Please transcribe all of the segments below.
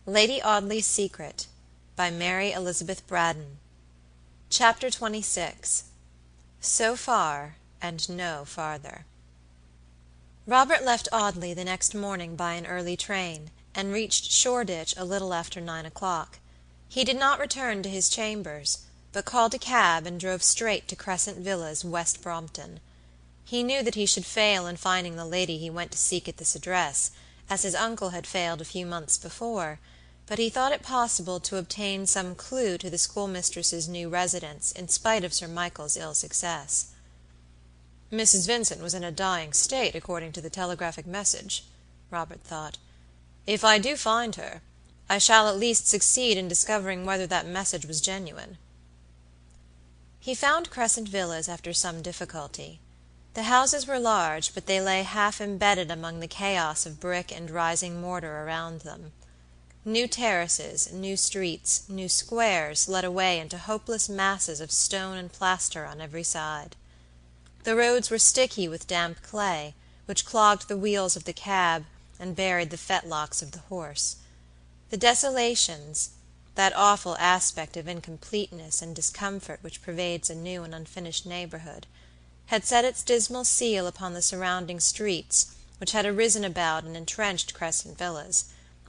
Lady Audley's Secret by Mary Elizabeth Braddon. Chapter 26. So Far and No Farther. Robert left Audley the next morning by an early train, and reached Shoreditch a little after 9 o'clock. He did not return to his chambers, but called a cab and drove straight to Crescent Villas, West Brompton. He knew that he should fail in finding the lady he went to seek at this address, as his uncle had failed a few months before, but he thought it possible to obtain some clue to the schoolmistress's new residence in spite of Sir Michael's ill success. "Mrs. Vincent was in a dying state, according to the telegraphic message," Robert thought. "If I do find her, I shall at least succeed in discovering whether that message was genuine." He found Crescent Villas after some difficulty. The houses were large, but they lay half embedded among the chaos of brick and rising mortar around them. New terraces, new streets, new squares led away into hopeless masses of stone and plaster on every side. The roads were sticky with damp clay, which clogged the wheels of the cab and buried the fetlocks of the horse. The desolations, that awful aspect of incompleteness and discomfort which pervades a new and unfinished neighborhood, had set its dismal seal upon the surrounding streets which had arisen about and entrenched Crescent Villas,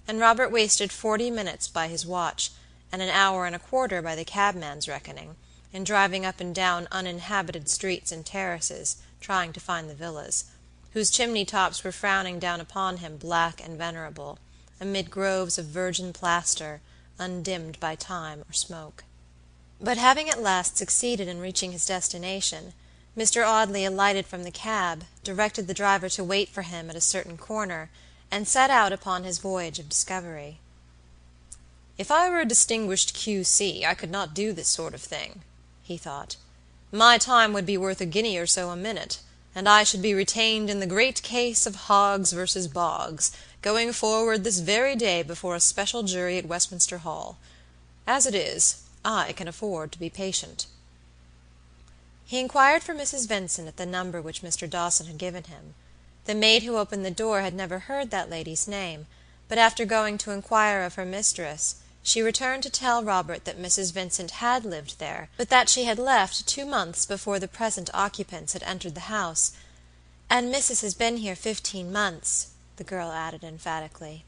and Robert wasted 40 minutes by his watch, and an hour and a quarter by the cabman's reckoning, in driving up and down uninhabited streets and terraces, trying to find the villas, whose chimney tops were frowning down upon him black and venerable, amid groves of virgin plaster, undimmed by time or smoke. But having at last succeeded in reaching his destination, Mr. Audley alighted from the cab, directed the driver to wait for him at a certain corner, and set out upon his voyage of discovery. "If I were a distinguished Q.C., I could not do this sort of thing," he thought. "My time would be worth a guinea or so a minute, and I should be retained in the great case of Hoggs versus Boggs, going forward this very day before a special jury at Westminster Hall. As it is, I can afford to be patient." He inquired for Mrs. Vincent at the number which Mr. Dawson had given him. The maid who opened the door had never heard that lady's name, but after going to inquire of her mistress, she returned to tell Robert that Mrs. Vincent had lived there, but that she had left 2 months before the present occupants had entered the house. "And Mrs. has been here 15 months," the girl added emphatically.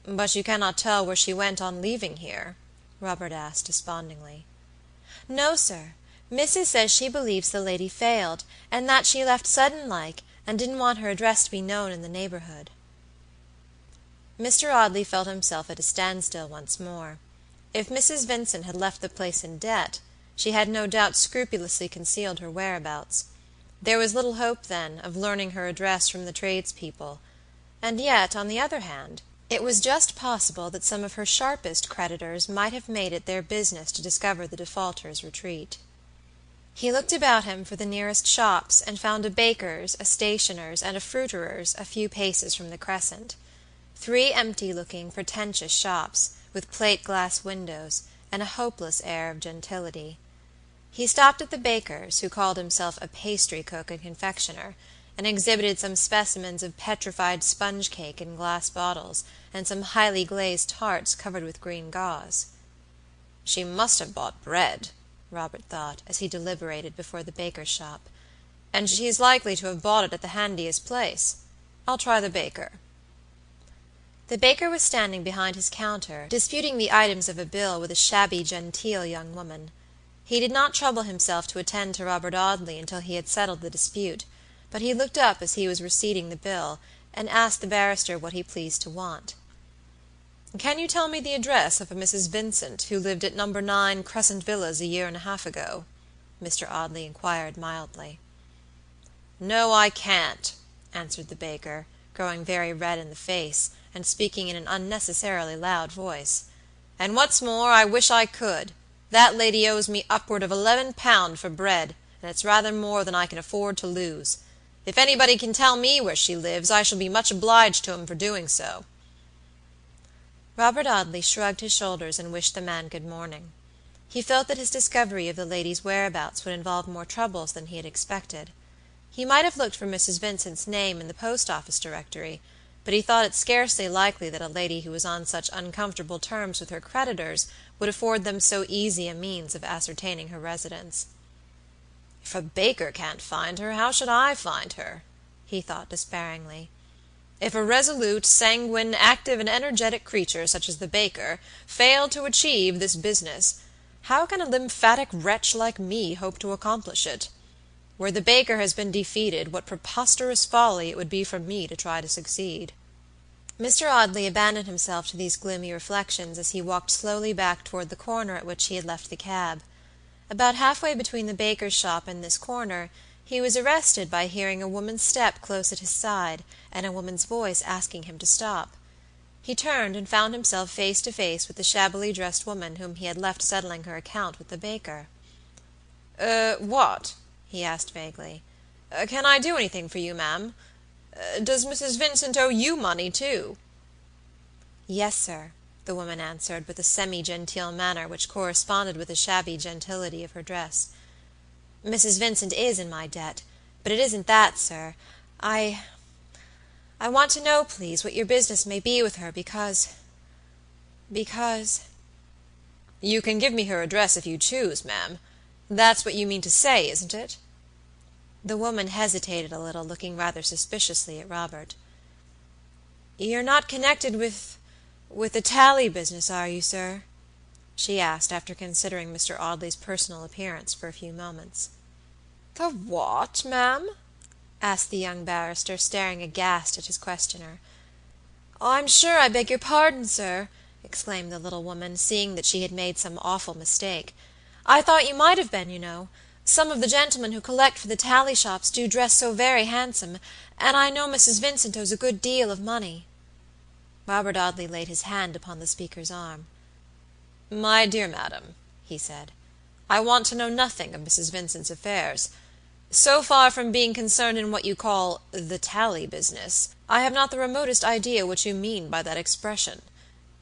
"But you cannot tell where she went on leaving here?" Robert asked despondingly. "No, sir. Mrs. says she believes the lady failed, and that she left sudden like, and didn't want her address to be known in the neighborhood." Mr. Audley felt himself at a standstill once more. If Mrs. Vincent had left the place in debt, she had no doubt scrupulously concealed her whereabouts. There was little hope, then, of learning her address from the tradespeople, and yet, on the other hand, it was just possible that some of her sharpest creditors might have made it their business to discover the defaulter's retreat. He looked about him for the nearest shops, and found a baker's, a stationer's, and a fruiterer's a few paces from the Crescent. 3 empty-looking, pretentious shops, with plate-glass windows, and a hopeless air of gentility. He stopped at the baker's, who called himself a pastry cook and confectioner, and exhibited some specimens of petrified sponge cake in glass bottles, and some highly glazed tarts covered with green gauze. "She must have bought bread," Robert thought, as he deliberated before the baker's shop, "and she is likely to have bought it at the handiest place. I'll try the baker." The baker was standing behind his counter, disputing the items of a bill with a shabby genteel young woman. He did not trouble himself to attend to Robert Audley until he had settled the dispute, but he looked up as he was receipting the bill, and asked the barrister what he pleased to want. "Can you tell me the address of a Mrs. Vincent, who lived at No. 9 Crescent Villas a year and a half ago?" Mr. Audley inquired mildly. "No, I can't," answered the baker, growing very red in the face, and speaking in an unnecessarily loud voice. "And what's more, I wish I could. That lady owes me upward of £11 for bread, and it's rather more than I can afford to lose. If anybody can tell me where she lives, I shall be much obliged to him for doing so." Robert Audley shrugged his shoulders and wished the man good morning. He felt that his discovery of the lady's whereabouts would involve more troubles than he had expected. He might have looked for Mrs. Vincent's name in the post office directory, but he thought it scarcely likely that a lady who was on such uncomfortable terms with her creditors would afford them so easy a means of ascertaining her residence. "If a baker can't find her, how should I find her?" he thought despairingly. "If a resolute, sanguine, active, and energetic creature such as the baker fail to achieve this business, how can a lymphatic wretch like me hope to accomplish it? Where the baker has been defeated, what preposterous folly it would be for me to try to succeed." Mr. Audley abandoned himself to these gloomy reflections as he walked slowly back toward the corner at which he had left the cab. About halfway between the baker's shop and this corner, he was arrested by hearing a woman's step close at his side, and a woman's voice asking him to stop. He turned and found himself face to face with the shabbily dressed woman whom he had left settling her account with the baker. What?" he asked vaguely. "Can I do anything for you, ma'am? Does Mrs. Vincent owe you money, too?" "Yes, sir," the woman answered, with a semi-genteel manner which corresponded with the shabby gentility of her dress. "Mrs. Vincent is in my debt, but it isn't that, sir. I want to know, please, what your business may be with her, because—" "You can give me her address if you choose, ma'am. That's what you mean to say, isn't it?" The woman hesitated a little, looking rather suspiciously at Robert. "You're not connected with the tally business, are you, sir?" she asked, after considering Mr. Audley's personal appearance for a few moments. "The what, ma'am?" asked the young barrister, staring aghast at his questioner. "I'm sure I beg your pardon, sir," exclaimed the little woman, seeing that she had made some awful mistake. "I thought you might have been, you know. Some of the gentlemen who collect for the tally shops do dress so very handsome, and I know Mrs. Vincent owes a good deal of money." Robert Audley laid his hand upon the speaker's arm. "My dear madam," he said, "I want to know nothing of Mrs. Vincent's affairs. So far from being concerned in what you call the tally business, I have not the remotest idea what you mean by that expression.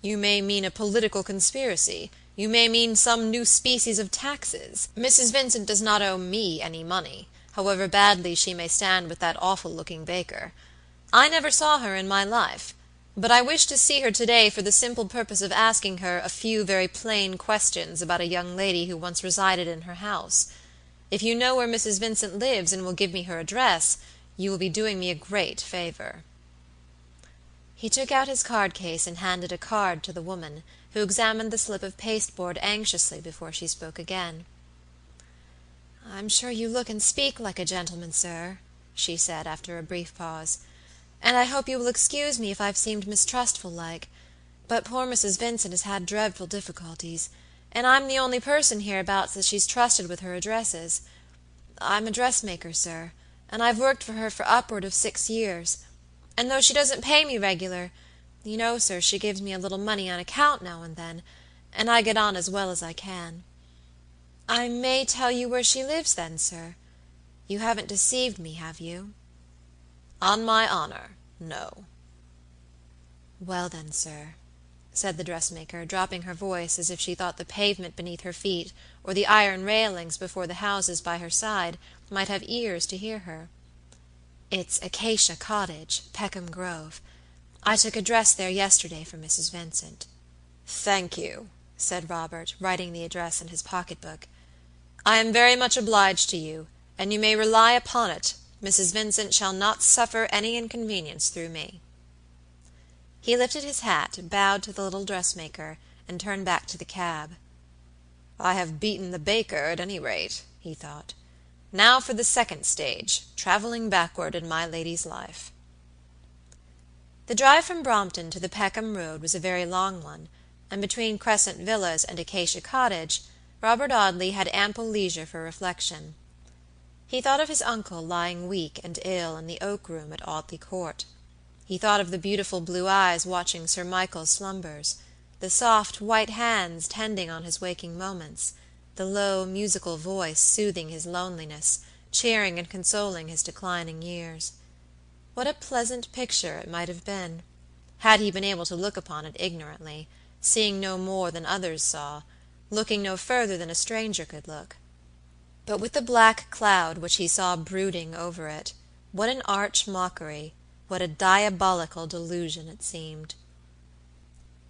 You may mean a political conspiracy. You may mean some new species of taxes. Mrs. Vincent does not owe me any money, however badly she may stand with that awful-looking baker. I never saw her in my life, but I wish to see her today for the simple purpose of asking her a few very plain questions about a young lady who once resided in her house. If you know where Mrs. Vincent lives and will give me her address, you will be doing me a great favor." He took out his card case and handed a card to the woman, who examined the slip of pasteboard anxiously before she spoke again. "I'm sure you look and speak like a gentleman, sir," she said, after a brief pause, "and I hope you will excuse me if I've seemed mistrustful like, but poor Mrs. Vincent has had dreadful difficulties, and I'm the only person hereabouts that she's trusted with her addresses. I'm a dressmaker, sir, and I've worked for her for upward of 6 years, and though she doesn't pay me regular, you know, sir, she gives me a little money on account now and then, and I get on as well as I can. I may tell you where she lives, then, sir? You haven't deceived me, have you?" "On my honor, no." "Well, then, sir," said the dressmaker, dropping her voice as if she thought the pavement beneath her feet, or the iron railings before the houses by her side, might have ears to hear her. "It's Acacia Cottage, Peckham Grove. I took a dress there yesterday for Mrs. Vincent." "Thank you," said Robert, writing the address in his pocketbook. "I am very much obliged to you, and you may rely upon it, Mrs. Vincent shall not suffer any inconvenience through me." He lifted his hat, bowed to the little dressmaker, and turned back to the cab. "I have beaten the baker, at any rate," he thought. "Now for the second stage, traveling backward in my lady's life." The drive from Brompton to the Peckham Road was a very long one, and between Crescent Villas and Acacia Cottage, Robert Audley had ample leisure for reflection. He thought of his uncle lying weak and ill in the oak room at Audley Court. He thought of the beautiful blue eyes watching Sir Michael's slumbers, the soft white hands tending on his waking moments, the low musical voice soothing his loneliness, cheering and consoling his declining years. What a pleasant picture it might have been, had he been able to look upon it ignorantly, seeing no more than others saw, looking no further than a stranger could look. But with the black cloud which he saw brooding over it, what an arch mockery, What a diabolical delusion it seemed.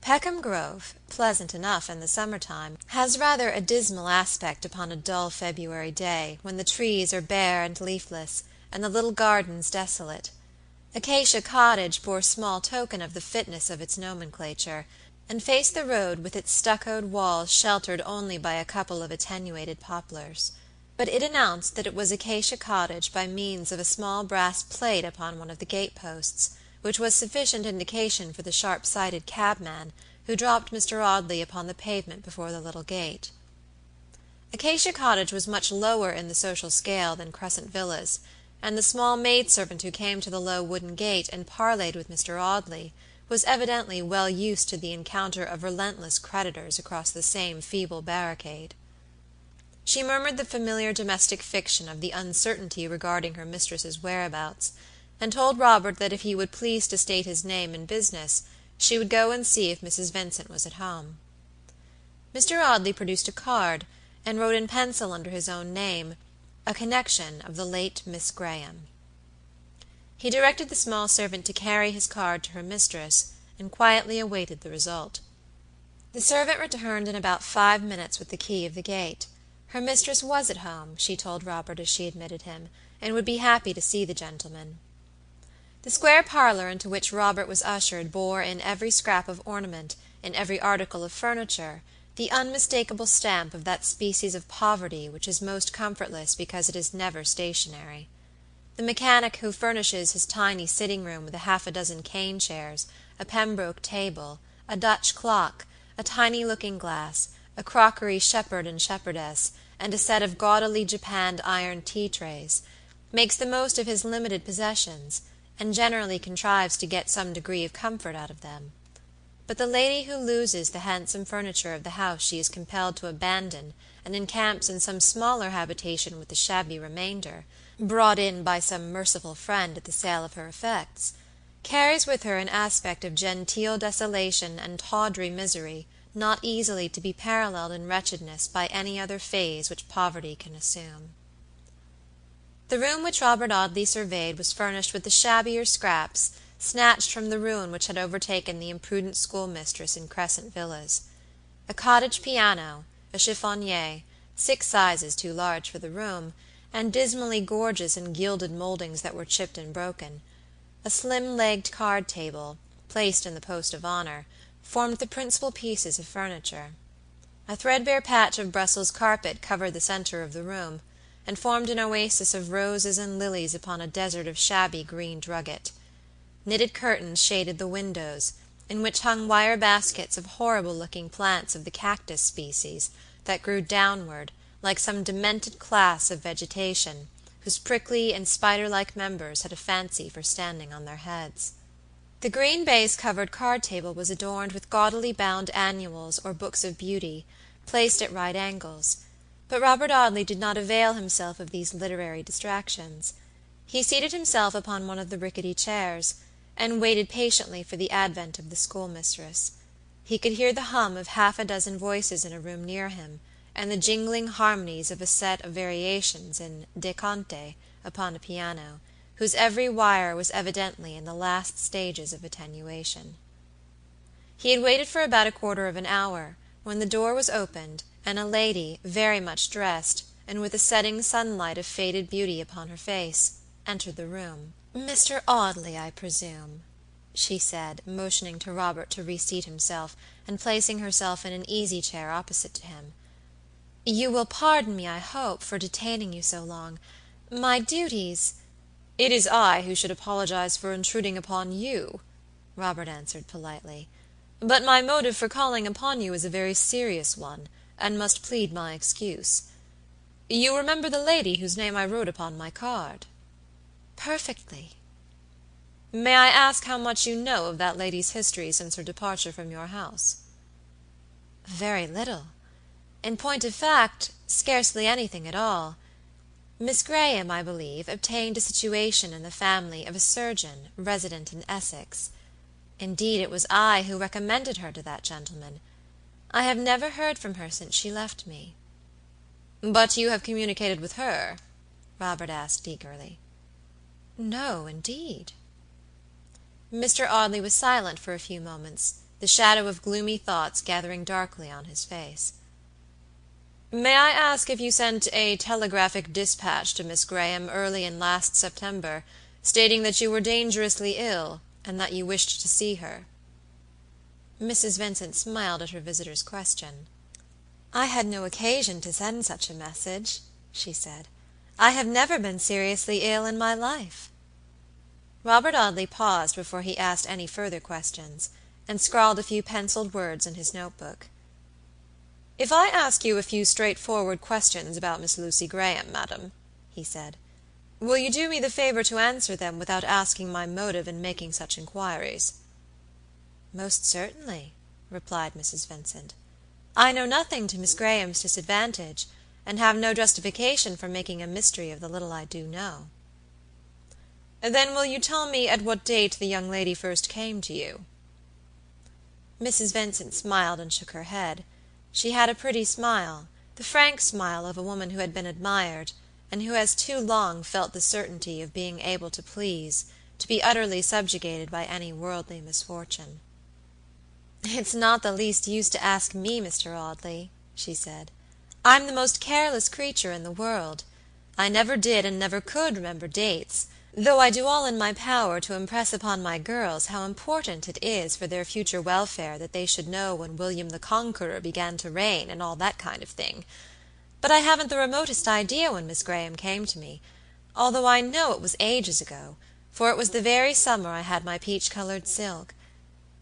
Peckham Grove, pleasant enough in the summer time, has rather a dismal aspect upon a dull February day, when the trees are bare and leafless, and the little gardens desolate. Acacia Cottage bore small token of the fitness of its nomenclature, and faced the road with its stuccoed walls sheltered only by a couple of attenuated poplars. But it announced that it was Acacia Cottage by means of a small brass plate upon one of the gate-posts, which was sufficient indication for the sharp-sighted cabman who dropped Mr. Audley upon the pavement before the little gate. Acacia Cottage was much lower in the social scale than Crescent Villas, and the small maid-servant who came to the low wooden gate and parleyed with Mr. Audley was evidently well used to the encounter of relentless creditors across the same feeble barricade. She murmured the familiar domestic fiction of the uncertainty regarding her mistress's whereabouts, and told Robert that if he would please to state his name and business, she would go and see if Mrs. Vincent was at home. Mr. Audley produced a card, and wrote in pencil under his own name, "A connection of the late Miss Graham." He directed the small servant to carry his card to her mistress, and quietly awaited the result. The servant returned in about 5 minutes with the key of the gate. Her mistress was at home, she told Robert as she admitted him, and would be happy to see the gentleman. The square parlor into which Robert was ushered bore in every scrap of ornament, in every article of furniture, the unmistakable stamp of that species of poverty which is most comfortless because it is never stationary. The mechanic who furnishes his tiny sitting-room with half a dozen cane chairs, a Pembroke table, a Dutch clock, a tiny looking-glass, a crockery shepherd and shepherdess, and a set of gaudily japanned iron tea-trays, makes the most of his limited possessions, and generally contrives to get some degree of comfort out of them. But the lady who loses the handsome furniture of the house she is compelled to abandon, and encamps in some smaller habitation with the shabby remainder, brought in by some merciful friend at the sale of her effects, carries with her an aspect of genteel desolation and tawdry misery not easily to be paralleled in wretchedness by any other phase which poverty can assume. The room which Robert Audley surveyed was furnished with the shabbier scraps snatched from the ruin which had overtaken the imprudent schoolmistress in Crescent Villas. A cottage piano, a chiffonier, 6 sizes too large for the room, and dismally gorgeous in gilded mouldings that were chipped and broken, a slim-legged card-table, placed in the post of honor, formed the principal pieces of furniture. A threadbare patch of Brussels carpet covered the center of the room, and formed an oasis of roses and lilies upon a desert of shabby green drugget. Knitted curtains shaded the windows, in which hung wire baskets of horrible-looking plants of the cactus species, that grew downward, like some demented class of vegetation, whose prickly and spider-like members had a fancy for standing on their heads. The green baize-covered card-table was adorned with gaudily bound annuals or books of beauty, placed at right angles, but Robert Audley did not avail himself of these literary distractions. He seated himself upon one of the rickety chairs, and waited patiently for the advent of the schoolmistress. He could hear the hum of half a dozen voices in a room near him, and the jingling harmonies of a set of variations in "De Conte" upon a piano, whose every wire was evidently in the last stages of attenuation. He had waited for about a quarter of an hour, when the door was opened, and a lady, very much dressed, and with the setting sunlight of faded beauty upon her face, entered the room. "Mr. Audley, I presume," she said, motioning to Robert to reseat himself, and placing herself in an easy-chair opposite to him. "You will pardon me, I hope, for detaining you so long. My duties—" "It is I who should apologize for intruding upon you," Robert answered politely. "But my motive for calling upon you is a very serious one, and must plead my excuse. You remember the lady whose name I wrote upon my card?" "Perfectly." "May I ask how much you know of that lady's history since her departure from your house?" "Very little. In point of fact, scarcely anything at all. Miss Graham, I believe, obtained a situation in the family of a surgeon resident in Essex. Indeed, it was I who recommended her to that gentleman. I have never heard from her since she left me." "But you have communicated with her?" Robert asked eagerly. "No, indeed." Mr. Audley was silent for a few moments, the shadow of gloomy thoughts gathering darkly on his face. "May I ask if you sent a telegraphic dispatch to Miss Graham early in last September, stating that you were dangerously ill, and that you wished to see her?" Mrs. Vincent smiled at her visitor's question. "I had no occasion to send such a message," she said. "I have never been seriously ill in my life." Robert Audley paused before he asked any further questions, and scrawled a few penciled words in his notebook. "If I ask you a few straightforward questions about Miss Lucy Graham, madam," he said, "will you do me the favor to answer them without asking my motive in making such inquiries?" "Most certainly," replied Mrs. Vincent. "I know nothing to Miss Graham's disadvantage, and have no justification for making a mystery of the little I do know." "Then will you tell me at what date the young lady first came to you?" Mrs. Vincent smiled and shook her head. She had a pretty smile, the frank smile of a woman who had been admired, and who has too long felt the certainty of being able to please, to be utterly subjugated by any worldly misfortune. "It's not the least use to ask me, Mr. Audley," she said. "I'm the most careless creature in the world. I never did and never could remember dates, though I do all in my power to impress upon my girls how important it is for their future welfare that they should know when William the Conqueror began to reign, and all that kind of thing. But I haven't the remotest idea when Miss Graham came to me, although I know it was ages ago, for it was the very summer I had my peach-colored silk.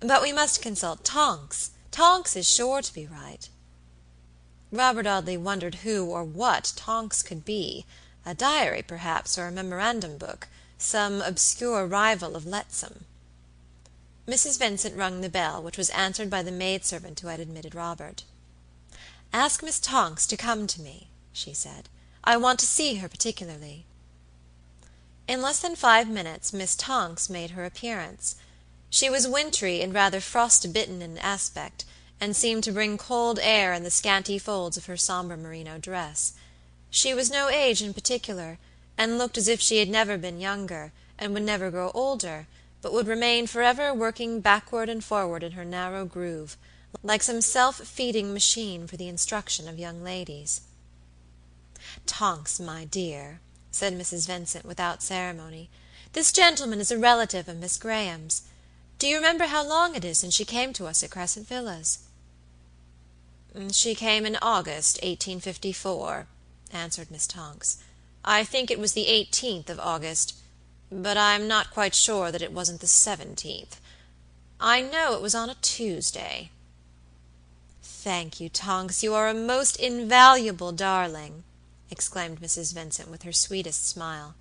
But we must consult Tonks. Tonks is sure to be right." Robert Audley wondered who or what Tonks could be, a diary, perhaps, or a memorandum book, some obscure rival of Letsome. Mrs. Vincent rung the bell, which was answered by the maid-servant who had admitted Robert. "Ask Miss Tonks to come to me," she said. "I want to see her particularly." In less than 5 minutes Miss Tonks made her appearance. She was wintry and rather frost-bitten in aspect, and seemed to bring cold air in the scanty folds of her somber merino dress. She was no age in particular, and looked as if she had never been younger, and would never grow older, but would remain forever working backward and forward in her narrow groove, like some self-feeding machine for the instruction of young ladies. "Tonks, my dear," said Mrs. Vincent without ceremony, "this gentleman is a relative of Miss Graham's. Do you remember how long it is since she came to us at Crescent Villas?" "She came in August, 1854," answered Miss Tonks. "I think it was the 18th of August, but I'm not quite sure that it wasn't the 17th. I know it was on a Tuesday." "Thank you, Tonks, you are a most invaluable darling," exclaimed Mrs. Vincent with her sweetest smile.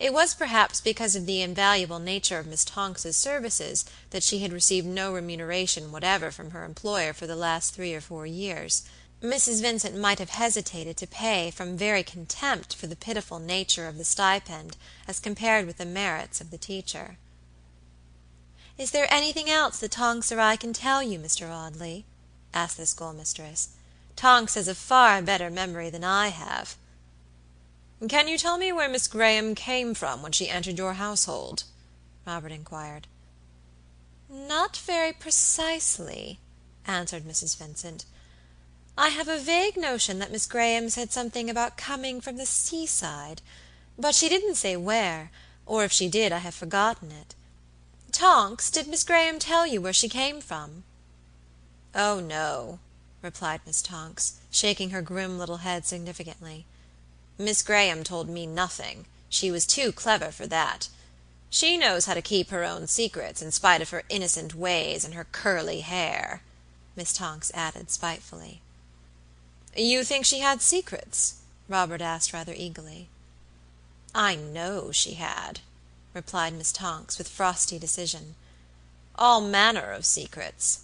It was perhaps because of the invaluable nature of Miss Tonks's services that she had received no remuneration whatever from her employer for the last 3 or 4 years. Mrs. Vincent might have hesitated to pay from very contempt for the pitiful nature of the stipend as compared with the merits of the teacher. "Is there anything else that Tonks or I can tell you, Mr. Audley?" asked the schoolmistress. "Tonks has a far better memory than I have." "Can you tell me where Miss Graham came from when she entered your household?" Robert inquired. "Not very precisely," answered Mrs. Vincent. "I have a vague notion that Miss Graham said something about coming from the seaside, but she didn't say where, or if she did I have forgotten it. Tonks, did Miss Graham tell you where she came from?" "Oh, no," replied Miss Tonks, shaking her grim little head significantly. "Miss Graham told me nothing. She was too clever for that. She knows how to keep her own secrets, in spite of her innocent ways and her curly hair," Miss Tonks added spitefully. "You think she had secrets?" Robert asked rather eagerly. "I know she had," replied Miss Tonks with frosty decision. "All manner of secrets.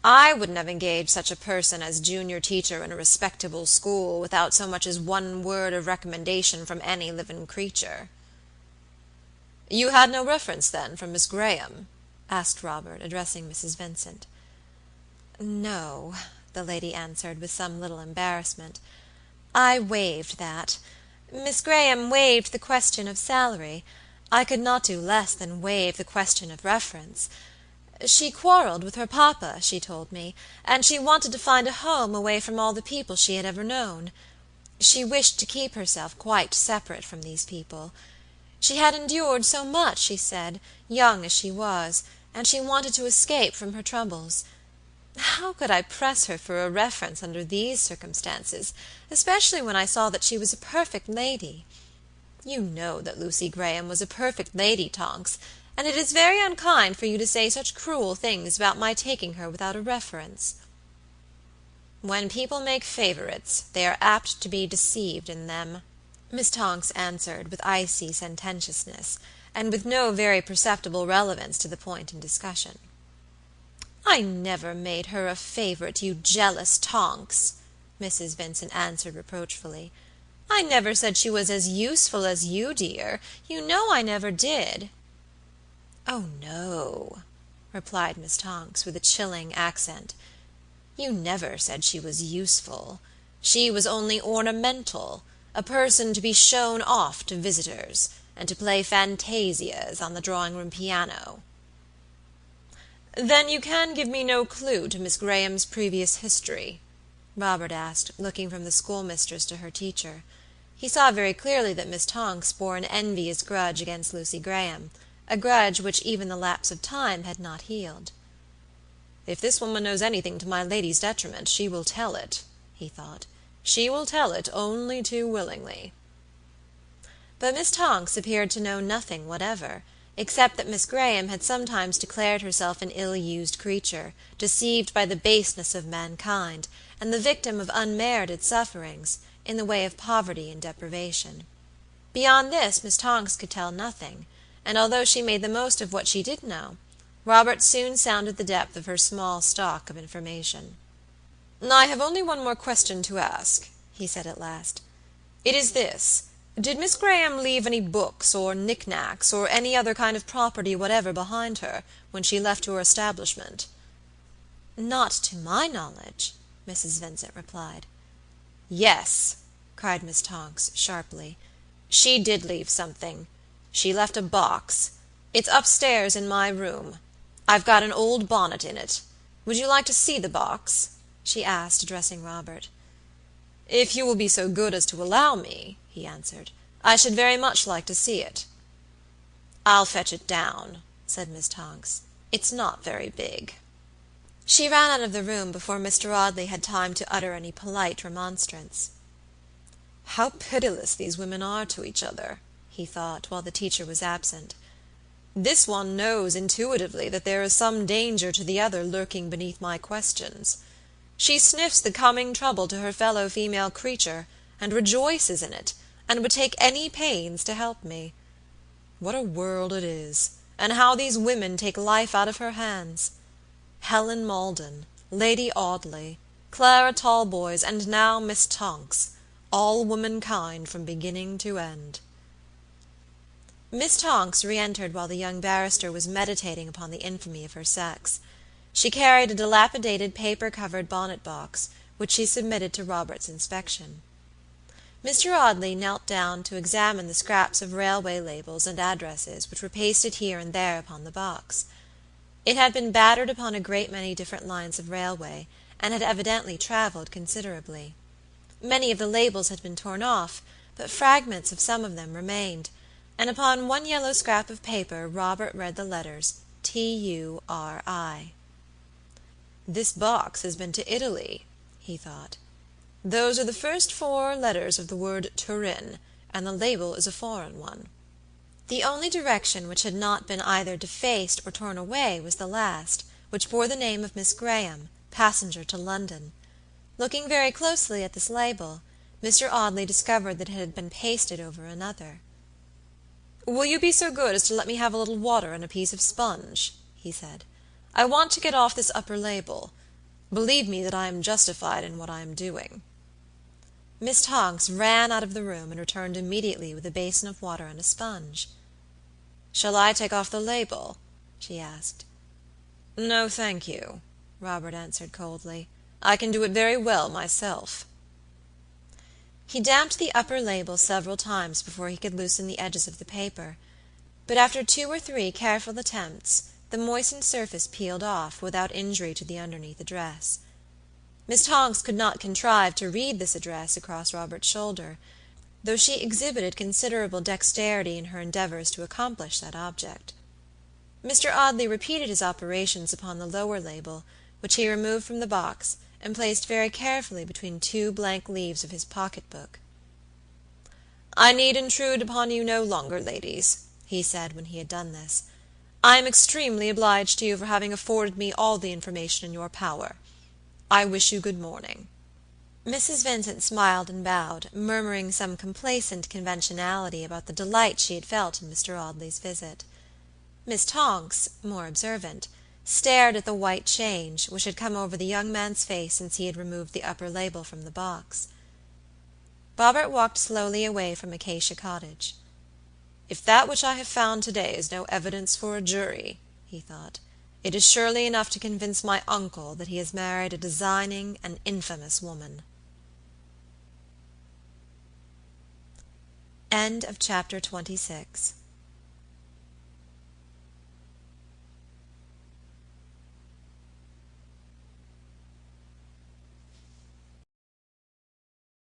I wouldn't have engaged such a person as junior teacher in a respectable school without so much as one word of recommendation from any living creature." "You had no reference, then, from Miss Graham?" asked Robert, addressing Mrs. Vincent. "No," the lady answered, with some little embarrassment. "I waived that. Miss Graham waived the question of salary. I could not do less than waive the question of reference. She quarreled with her papa, she told me, and she wanted to find a home away from all the people she had ever known. She wished to keep herself quite separate from these people. She had endured so much, she said, young as she was, and she wanted to escape from her troubles. How could I press her for a reference under these circumstances, especially when I saw that she was a perfect lady? You know that Lucy Graham was a perfect lady, Tonks, and it is very unkind for you to say such cruel things about my taking her without a reference." "When people make favorites, they are apt to be deceived in them," Miss Tonks answered, with icy sententiousness, and with no very perceptible relevance to the point in discussion. "I never made her a favorite, you jealous Tonks," Mrs. Vincent answered reproachfully. "I never said she was as useful as you, dear. You know I never did." "Oh, no," replied Miss Tonks, with a chilling accent. "You never said she was useful. She was only ornamental, a person to be shown off to visitors, and to play fantasias on the drawing-room piano." "Then you can give me no clue to Miss Graham's previous history?" Robert asked, looking from the schoolmistress to her teacher. He saw very clearly that Miss Tonks bore an envious grudge against Lucy Graham, a grudge which even the lapse of time had not healed. "If this woman knows anything to my lady's detriment, she will tell it," he thought. "She will tell it only too willingly." But Miss Tonks appeared to know nothing whatever, except that Miss Graham had sometimes declared herself an ill-used creature, deceived by the baseness of mankind, and the victim of unmerited sufferings, in the way of poverty and deprivation. Beyond this Miss Tonks could tell nothing, and although she made the most of what she did know, Robert soon sounded the depth of her small stock of information. "I have only one more question to ask," he said at last. "It is this: did Miss Graham leave any books or knick-knacks, or any other kind of property whatever behind her, when she left your establishment?" "Not to my knowledge," Mrs. Vincent replied. "Yes," cried Miss Tonks, sharply. "She did leave something. She left a box. It's upstairs in my room. I've got an old bonnet in it. Would you like to see the box?" she asked, addressing Robert. "If you will be so good as to allow me," he answered, "I should very much like to see it." "I'll fetch it down," said Miss Tonks. "It's not very big." She ran out of the room before Mr. Audley had time to utter any polite remonstrance. "How pitiless these women are to each other," he thought, while the teacher was absent. "This one knows intuitively that there is some danger to the other lurking beneath my questions. She sniffs the coming trouble to her fellow female creature, and rejoices in it, and would take any pains to help me. What a world it is, and how these women take life out of her hands! Helen Maldon, Lady Audley, Clara Talboys, and now Miss Tonks, all womankind from beginning to end." Miss Tonks re-entered while the young barrister was meditating upon the infamy of her sex. She carried a dilapidated paper-covered bonnet-box, which she submitted to Robert's inspection. Mr. Audley knelt down to examine the scraps of railway labels and addresses which were pasted here and there upon the box. It had been battered upon a great many different lines of railway, and had evidently traveled considerably. Many of the labels had been torn off, but fragments of some of them remained, and upon one yellow scrap of paper Robert read the letters T-U-R-I. "This box has been to Italy," he thought. "Those are the first 4 letters of the word Turin, and the label is a foreign one." The only direction which had not been either defaced or torn away was the last, which bore the name of Miss Graham, passenger to London. Looking very closely at this label, Mr. Audley discovered that it had been pasted over another. "Will you be so good as to let me have a little water and a piece of sponge?" he said. "I want to get off this upper label. Believe me that I am justified in what I am doing." Miss Tonks ran out of the room and returned immediately with a basin of water and a sponge. "Shall I take off the label?" she asked. "No, thank you," Robert answered coldly. "I can do it very well myself." He damped the upper label several times before he could loosen the edges of the paper. but after 2 or 3 careful attempts the moistened surface peeled off, without injury to the underneath address. Miss Tonks could not contrive to read this address across Robert's shoulder, though she exhibited considerable dexterity in her endeavors to accomplish that object. Mr. Audley repeated his operations upon the lower label, which he removed from the box and placed very carefully between 2 blank leaves of his pocket-book. "I need intrude upon you no longer, ladies," he said when he had done this. "I am extremely obliged to you for having afforded me all the information in your power. I wish you good morning." Mrs. Vincent smiled and bowed, murmuring some complacent conventionality about the delight she had felt in Mr. Audley's visit. Miss Tonks, more observant, stared at the white change which had come over the young man's face since he had removed the upper label from the box. Robert walked slowly away from Acacia Cottage. "If that which I have found to-day is no evidence for a jury," he thought, "it is surely enough to convince my uncle that he has married a designing and infamous woman." Chapter 27.